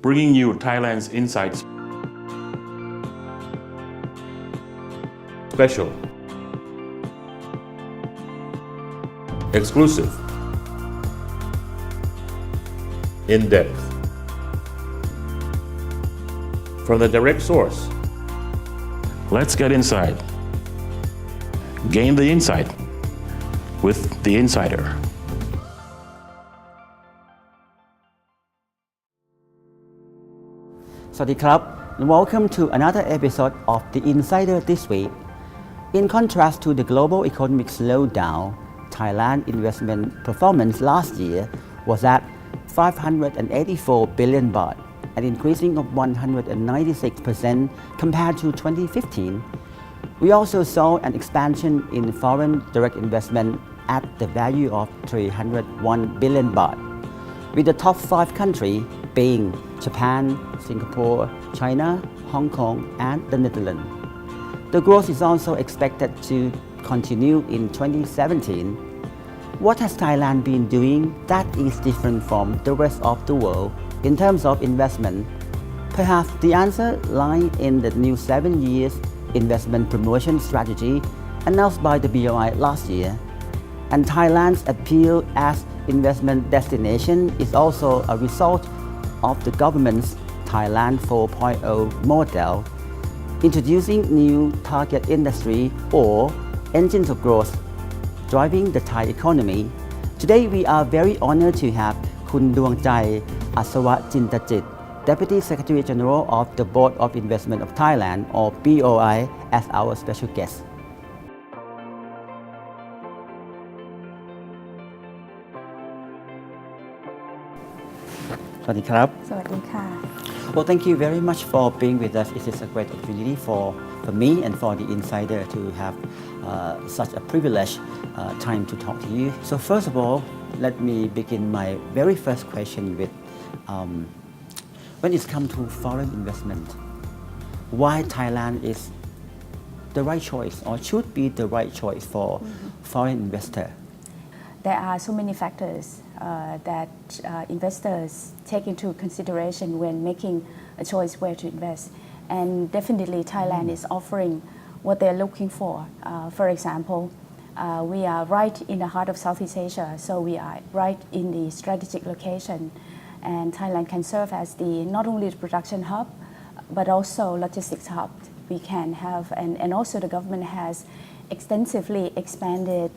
bringing you Thailand's insights. Special, exclusive, in-depth, from the direct source. Let's get inside. Gain the insight with the insider. Sawadee krab, and welcome to another episode of The Insider this week. In contrast to the global economic slowdown, Thailand investment performance last year was at 584 billion baht, an increasing of 196% compared to 2015. We also saw an expansion in foreign direct investment at the value of 301 billion baht, with the top 5 countries being Japan, Singapore, China, Hong Kong, and the Netherlands. The growth is also expected to continue in 2017. What has Thailand been doing that is different from the rest of the world in terms of investment? Perhaps the answer lies in the new 7 years investment promotion strategy announced by the BOI last year. And Thailand's appeal as investment destination is also a result of the government's Thailand 4.0 model, introducing new target industry or engines of growth, driving the Thai economy. Today we are very honored to have Khun Dwangchai Asawajintachit, Deputy Secretary General of the Board of Investment of Thailand or BOI as our special guest. Sawadee krab. สวัสดีค่ะ Well, thank you very much for being with us. It is a great opportunity for me and for the insider to have such a privileged time to talk to you. So first of all, let me begin my very first question with when it comes to foreign investment, why Thailand is the right choice or should be the right choice for foreign investor? There are so many factors that investors take into consideration when making a choice where to invest. And definitely Thailand is offering what they're looking for. For example, we are right in the heart of Southeast Asia, so we are right in the strategic location. And Thailand can serve as not only the production hub, but also logistics hub. We can have, and also the government has extensively expanded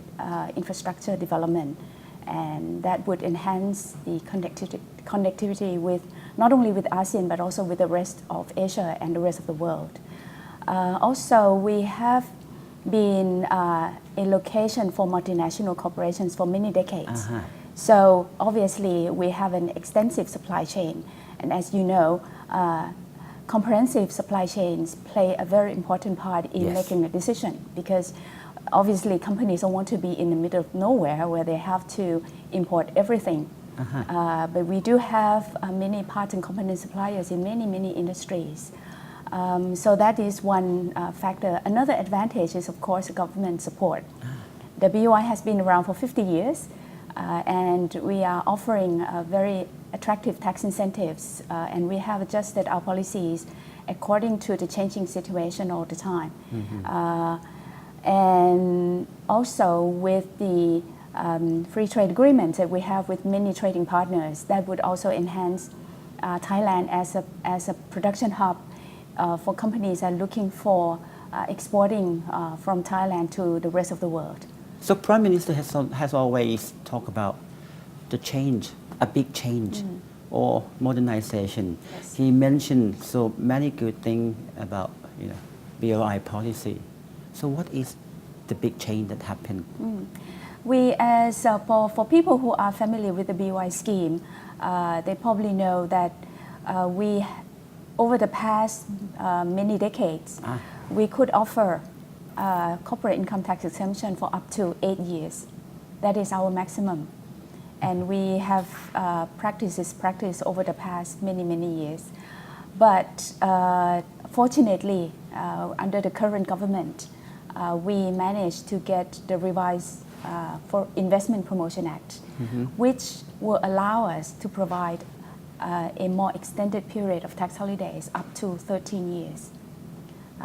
infrastructure development, and that would enhance the connectivity with not only with ASEAN but also with the rest of Asia and the rest of the world. Also, we have been a location for multinational corporations for many decades. So obviously we have an extensive supply chain, and as you know, comprehensive supply chains play a very important part in making a decision, because obviously companies don't want to be in the middle of nowhere where they have to import everything. But we do have many parts and component suppliers in many industries. So that is one factor. Another advantage is of course government support. The BOI has been around for 50 years and we are offering very attractive tax incentives, and we have adjusted our policies according to the changing situation all the time. And also with the free trade agreements that we have with many trading partners, that would also enhance Thailand as a production hub for companies that are looking for exporting from Thailand to the rest of the world. So Prime Minister has always talked about the change, a big change or modernization. Yes. He mentioned so many good things about BOI policy. So what is the big change that happened? We as for people who are familiar with the BOI scheme, they probably know that we over the past many decades we could offer corporate income tax exemption for up to 8 years. That is our maximum. And we have practiced this practice over the past many years. But fortunately, under the current government, we managed to get the revised for Investment Promotion Act, which will allow us to provide a more extended period of tax holidays up to 13 years.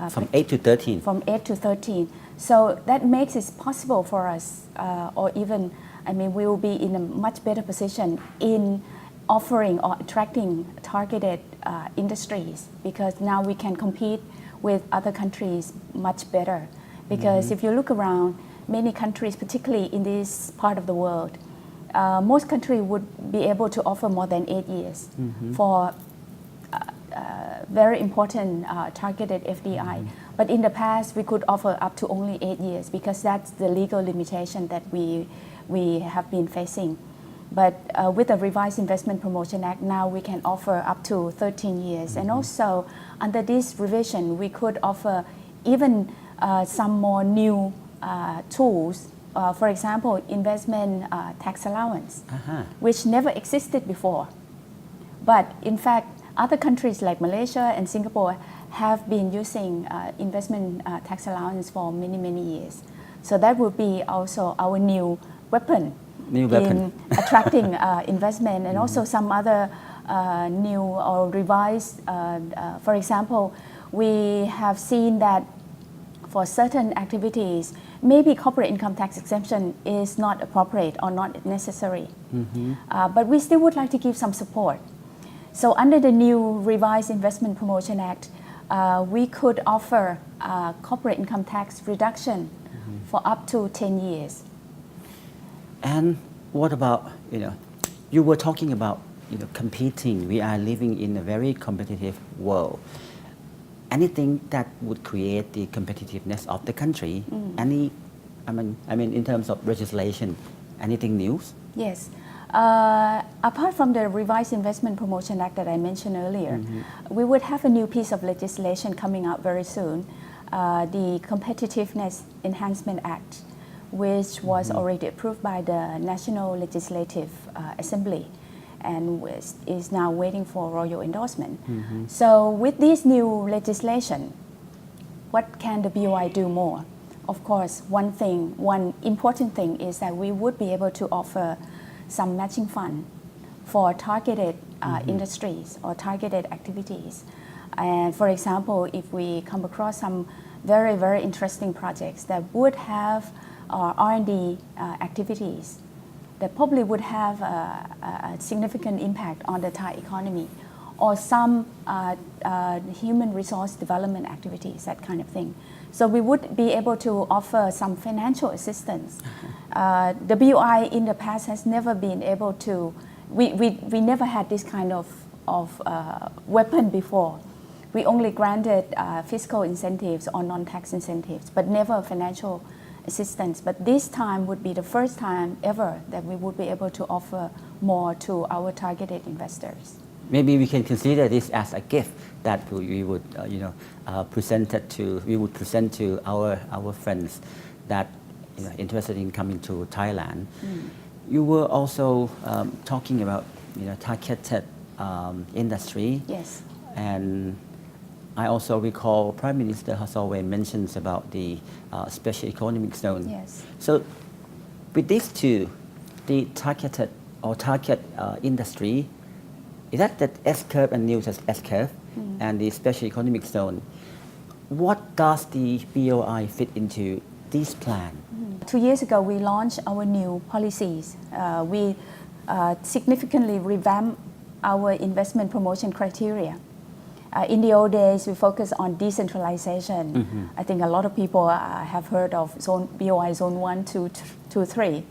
From 8 to 13. From 8 to 13. So that makes it possible for us, or even, we will be in a much better position in offering or attracting targeted industries, because now we can compete with other countries much better. Because if you look around, many countries, particularly in this part of the world, most countries would be able to offer more than 8 years for very important targeted FDI. But in the past, we could offer up to only 8 years, because that's the legal limitation that we have been facing. But with the Revised Investment Promotion Act, now we can offer up to 13 years. And also, under this revision, we could offer even some more new tools. For example, investment tax allowance, which never existed before. But in fact, other countries like Malaysia and Singapore have been using investment tax allowance for many, many years. So that would be also our new weapon in attracting investment, and also some other new or revised. For example, we have seen that for certain activities, maybe corporate income tax exemption is not appropriate or not necessary. But we still would like to give some support. So under the new Revised Investment Promotion Act, we could offer corporate income tax reduction for up to 10 years. And what about, you were talking about, competing. We are living in a very competitive world. Anything that would create the competitiveness of the country, in terms of legislation, anything new? Yes. Apart from the Revised Investment Promotion Act that I mentioned earlier, we would have a new piece of legislation coming out very soon, the Competitiveness Enhancement Act, which was already approved by the National Legislative Assembly and is now waiting for royal endorsement. So with this new legislation, what can the BOI do more? Of course, one important thing is that we would be able to offer some matching fund for targeted industries or targeted activities. And for example, if we come across some very, very interesting projects that would have R&D activities that probably would have a significant impact on the Thai economy, or some human resource development activities, that kind of thing. So we would be able to offer some financial assistance. The BOI in the past has never been able to, we never had this kind of weapon before. We only granted fiscal incentives or non-tax incentives, but never financial assistance. But this time would be the first time ever that we would be able to offer more to our targeted investors. Maybe we can consider this as a gift that we would, present to our friends that interested in coming to Thailand. You were also talking about targeted industry. Yes. And I also recall Prime Minister has always mentioned about the special economic zone. Yes. So with these two, the targeted or target industry, is that the S-curve and new S-curve and the special economic zone? What does the BOI fit into this plan? 2 years ago, we launched our new policies. We significantly revamped our investment promotion criteria. In the old days, we focused on decentralization. I think a lot of people have heard of BOI Zone 1, 2, 3.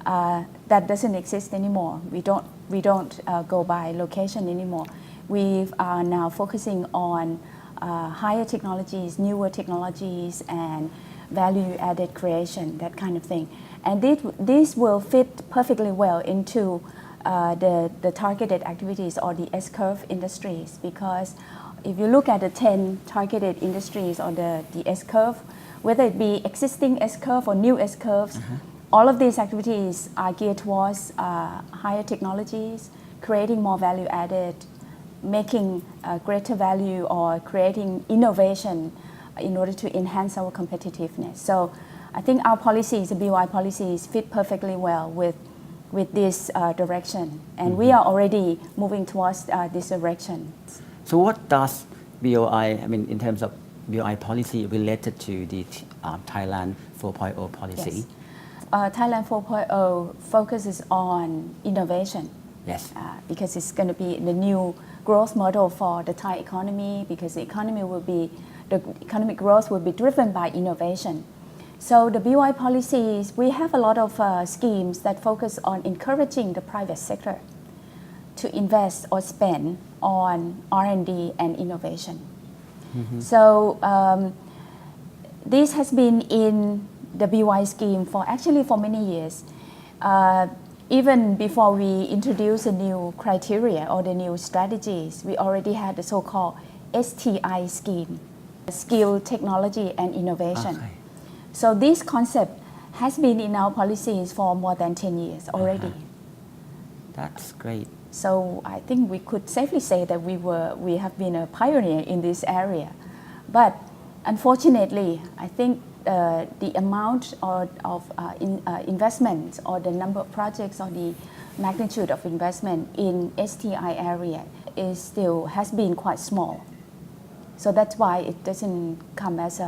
That doesn't exist anymore. We don't go by location anymore. We are now focusing on higher technologies, newer technologies, and value-added creation, that kind of thing. And this will fit perfectly well into the targeted activities or the S-curve industries, because if you look at the 10 targeted industries or the S-curve, whether it be existing S-curve or new S-curves, all of these activities are geared towards higher technologies, creating more value added, making greater value, or creating innovation in order to enhance our competitiveness. So I think our policies, the BOI policies, fit perfectly well with with this direction, and we are already moving towards this direction. So what does BOI, I mean, in terms of BOI policy related to the Thailand 4.0 policy? Yes. Thailand 4.0 focuses on innovation. Yes. Because it's going to be the new growth model for the Thai economy, because the economic growth will be driven by innovation. So the BOI policies, we have a lot of schemes that focus on encouraging the private sector to invest or spend on R&D and innovation. So this has been in the BOI scheme for many years. Even before we introduced the new criteria or the new strategies, we already had the so-called STI scheme, Skill, Technology and Innovation. Okay. So this concept has been in our policies for more than 10 years already. That's great. So I think we could safely say that we have been a pioneer in this area. But unfortunately, I think the amount of investment or the number of projects or the magnitude of investment in STI area has been quite small. So that's why it doesn't come as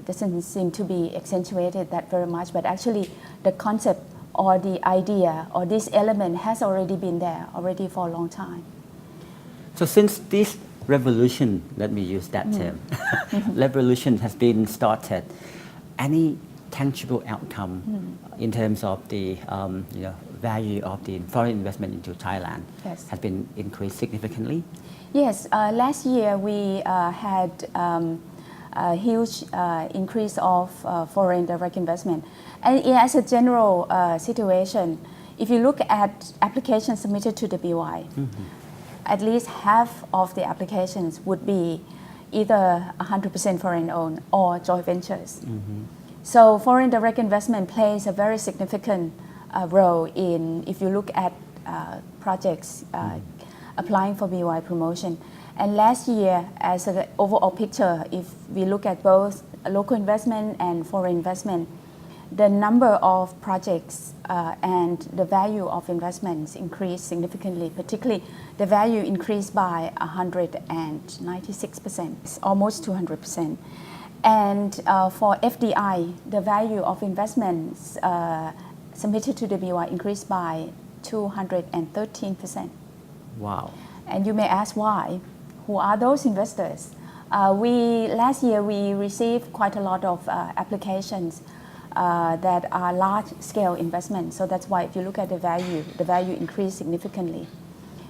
doesn't seem to be accentuated that very much, but actually the concept or the idea or this element has already been there already for a long time. So since this revolution, let me use that term, revolution has been started, any tangible outcome in terms of the value of the foreign investment into Thailand has been increased significantly? Yes, last year we had a huge increase of foreign direct investment. And as a general situation, if you look at applications submitted to the BOI, at least half of the applications would be either 100% foreign owned or joint ventures. So foreign direct investment plays a very significant role in, if you look at projects applying for BOI promotion. And last year, as an overall picture, if we look at both local investment and foreign investment, the number of projects and the value of investments increased significantly. Particularly, the value increased by 196%, almost 200%. And for FDI, the value of investments submitted to the BOI increased by 213%. Wow. And you may ask why. Who are those investors? Last year we received quite a lot of applications that are large-scale investments. So that's why if you look at the value increased significantly.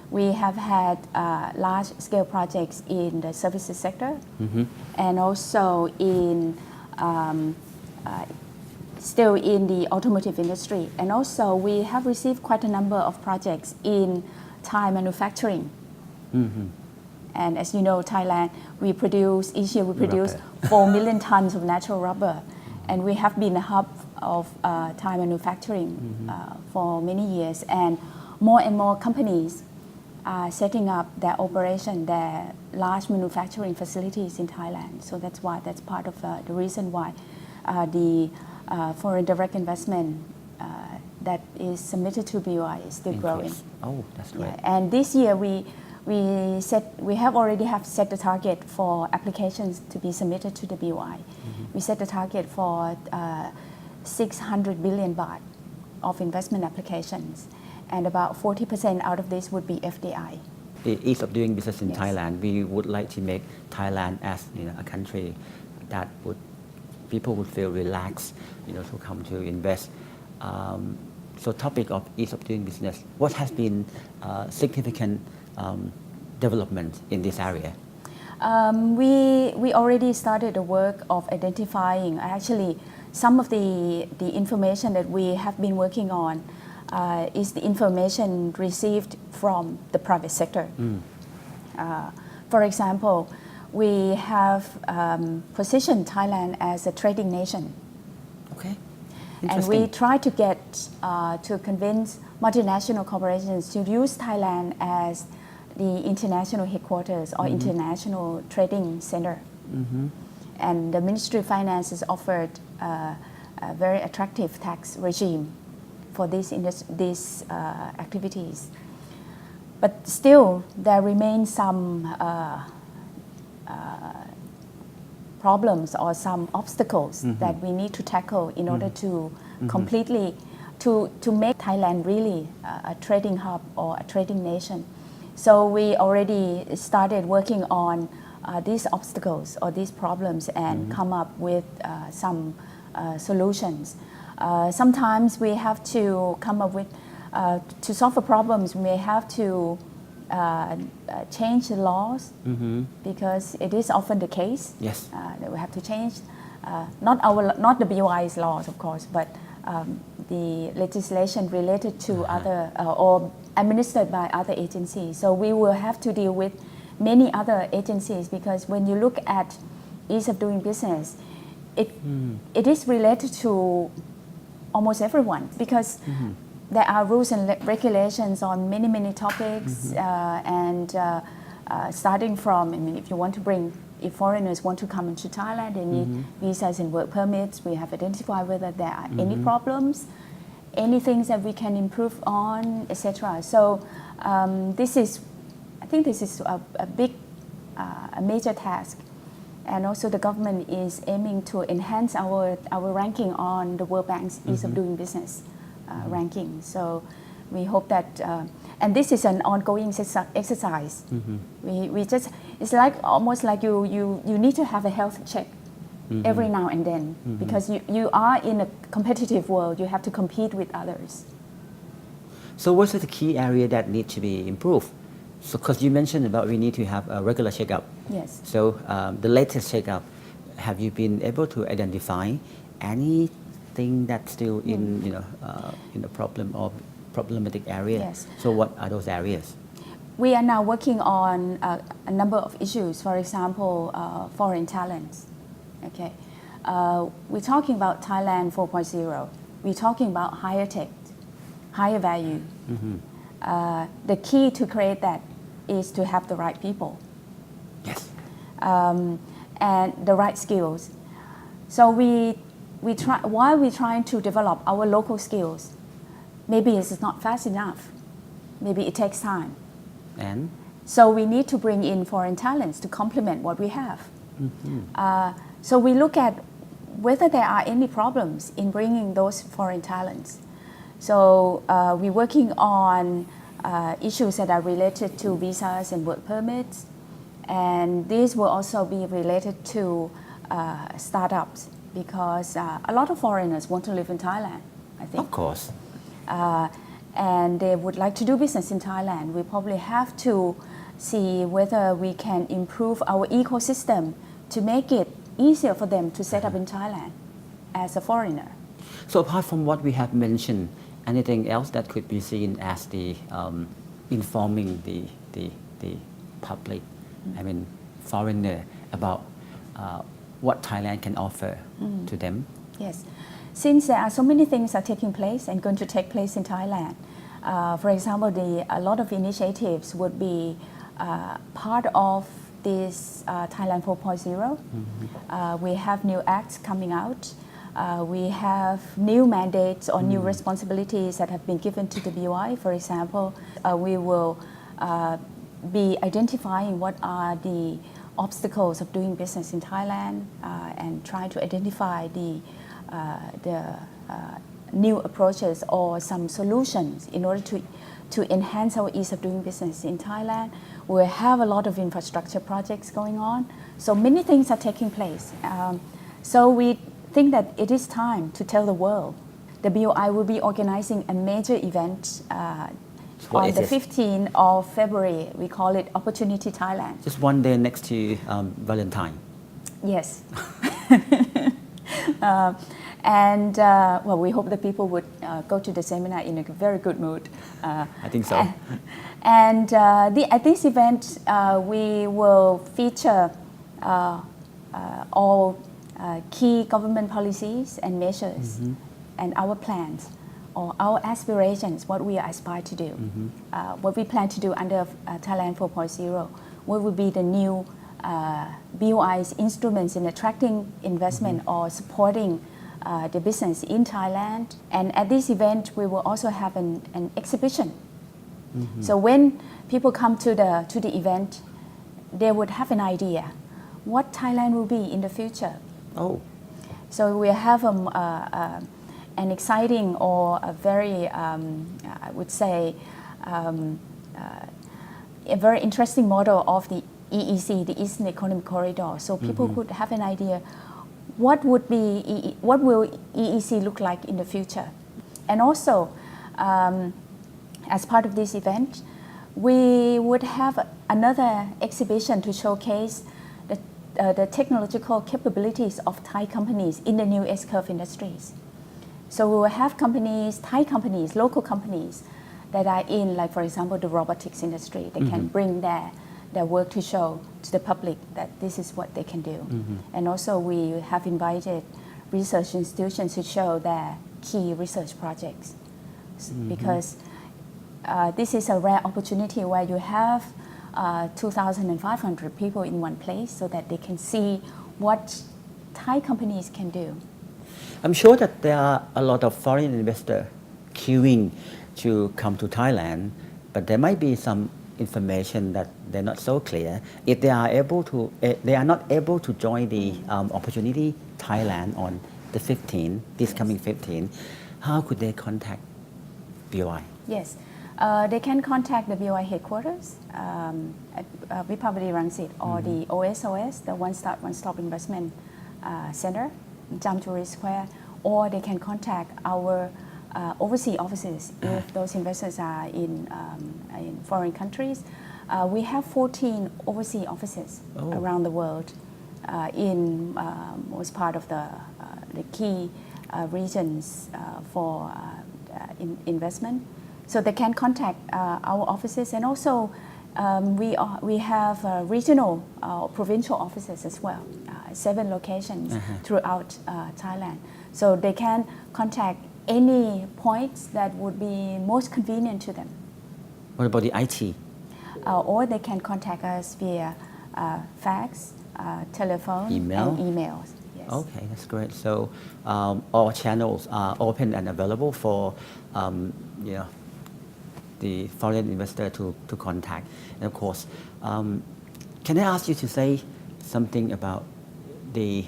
We have had large-scale projects in the services sector and also in still in the automotive industry. And also we have received quite a number of projects in Thai manufacturing. And as you know, Thailand, each year we produce 4 million tons of natural rubber. And we have been a hub of Thai manufacturing for many years. And more companies are setting up their large manufacturing facilities in Thailand. So that's part of the reason why the foreign direct investment that is submitted to BOI is still growing. Oh, that's great. Yeah. And this year we already have set the target for applications to be submitted to the BOI. We set the target for 600 billion baht of investment applications, and about 40% out of this would be FDI. The ease of doing business in Thailand, we would like to make Thailand as a country that people would feel relaxed, to come to invest. So topic of ease of doing business, what has been significant development in this area? We already started the work of identifying actually some of the information that we have been working on is the information received from the private sector. For example, we have positioned Thailand as a trading nation. Okay. And we try to get to convince multinational corporations to use Thailand as the international headquarters or international trading center. And the Ministry of Finance has offered a very attractive tax regime for these activities. But still, there remain some problems or some obstacles that we need to tackle in order to completely to make Thailand really a trading hub or a trading nation. So we already started working on these obstacles or these problems and come up with some solutions. Sometimes we have to come up with, to solve the problems, we may have to change the laws because it is often the case. Yes. That we have to change, not the BOI's laws, of course, but the legislation related to other or administered by other agencies. So we will have to deal with many other agencies because when you look at ease of doing business, it is related to almost everyone because there are rules and regulations on many topics and starting from, I mean, if foreigners want to come into Thailand, they need visas and work permits. We have identified whether there are any problems, any things that we can improve on, etc. So I think this is a big, a major task. And also the government is aiming to enhance our ranking on the World Bank's ease of doing business ranking. So we hope that, and this is an ongoing exercise. We just, it's like almost like you need to have a health check every now and then because you are in a competitive world. You have to compete with others. So what's the key area that needs to be improved? So because you mentioned about we need to have a regular checkup. Yes. So the latest checkup, have you been able to identify anything that's still in in a problem or problematic area? Yes. So what are those areas? We are now working on a number of issues. For example, foreign talents. Okay, we're talking about Thailand 4.0. We're talking about higher tech, higher value. The key to create that is to have the right people. Yes. And the right skills. So we try, while we're trying to develop our local skills, maybe it's not fast enough. Maybe it takes time. And? So we need to bring in foreign talents to complement what we have. So we look at whether there are any problems in bringing those foreign talents. So we're working on issues that are related to visas and work permits. And these will also be related to startups because a lot of foreigners want to live in Thailand, I think. Of course. And they would like to do business in Thailand. We probably have to see whether we can improve our ecosystem to make it easier for them to set up in Thailand as a foreigner. So apart from what we have mentioned, anything else that could be seen as the informing the public, I mean foreigner, about what Thailand can offer to them? Yes. Since there are so many things that are taking place and going to take place in Thailand, for example, a lot of initiatives would be part of this Thailand 4.0. We have new acts coming out. We have new mandates or new responsibilities that have been given to the BOI. For example, we will be identifying what are the obstacles of doing business in Thailand and trying to identify the new approaches or some solutions in order to enhance our ease of doing business in Thailand. We have a lot of infrastructure projects going on. So many things are taking place. So we think that it is time to tell the world. The BOI will be organizing a major event on the 15th of February. We call it Opportunity Thailand. Just one day next to Valentine. Yes. Well, we hope that people would go to the seminar in a very good mood. I think so. And at this event, we will feature all key government policies and measures and our plans or our aspirations, what we aspire to do, what we plan to do under Thailand 4.0, what will be the new BOI's instruments in attracting investment or supporting the business in Thailand. And at this event, we will also have an exhibition. So when people come to the event, they would have an idea what Thailand will be in the future. Oh, So we have an exciting or a very, I would say, a very interesting model of the EEC, the Eastern Economic Corridor. So people could have an idea what will EEC look like in the future. And also, as part of this event, we would have another exhibition to showcase the technological capabilities of Thai companies in the new S-curve industries. So we will have companies, Thai companies, local companies that are in, like for example, the robotics industry. They can bring their work to show to the public that this is what they can do. And also we have invited research institutions to show their key research projects. Because this is a rare opportunity where you have 2,500 people in one place so that they can see what Thai companies can do. I'm sure that there are a lot of foreign investors queuing to come to Thailand, but there might be some information that they're not so clear. If they are not able to join the Opportunity Thailand on the 15th, this coming 15th, how could they contact BOI? Yes, they can contact the BOI headquarters at Vipavadi Rangsit or the OSOS, the One Stop Investment Center, Jamturi Square, or they can contact our overseas offices if those investors are in foreign countries. We have 14 overseas offices around the world in most part of the key regions for investment. So they can contact our offices, and also we have regional provincial offices as well, 7 locations throughout Thailand. So they can contact any points that would be most convenient to them. What about the IT? Or they can contact us via fax, telephone, Email? and emails. Yes. Okay, that's great. So all channels are open and available for the foreign investor to contact. And of course, can I ask you to say something about the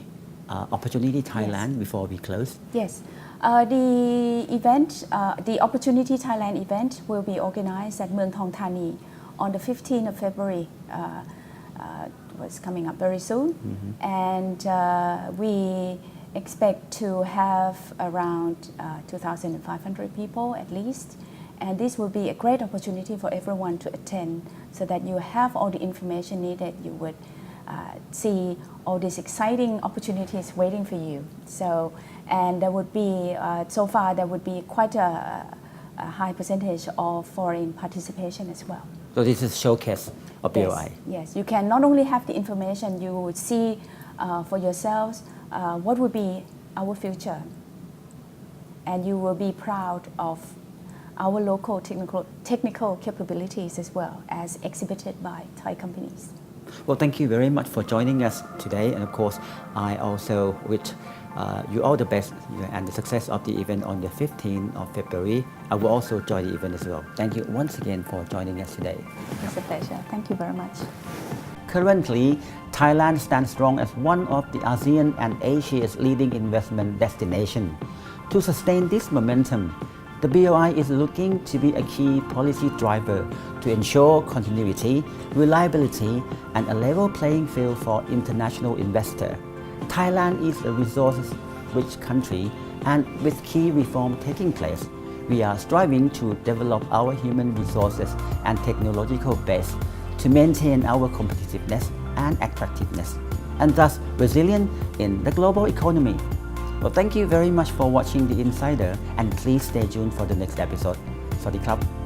Opportunity Thailand before we close? Yes. The event, the Opportunity Thailand event will be organized at Mueang Thong Thani on the 15th of February. Was coming up very soon. And we expect to have around 2,500 people at least. And this will be a great opportunity for everyone to attend so that you have all the information needed. You would see all these exciting opportunities waiting for you. So, and there would be, so far there would be quite a high percentage of foreign participation as well. So this is showcase of BOI. Yes, you can not only have the information, you would see for yourselves what would be our future. And you will be proud of our local technical capabilities as well as exhibited by Thai companies. Well, thank you very much for joining us today. And of course, I also wish you all the best and the success of the event on the 15th of February. I will also join the event as well. Thank you once again for joining us today. It's a pleasure. Thank you very much. Currently, Thailand stands strong as one of the ASEAN and Asia's leading investment destinations. To sustain this momentum, the BOI is looking to be a key policy driver to ensure continuity, reliability, and a level playing field for international investors. Thailand is a resource-rich country, and with key reform taking place, we are striving to develop our human resources and technological base to maintain our competitiveness and attractiveness, and thus resilient in the global economy. Well, thank you very much for watching The Insider, and please stay tuned for the next episode. สวัสดีครับ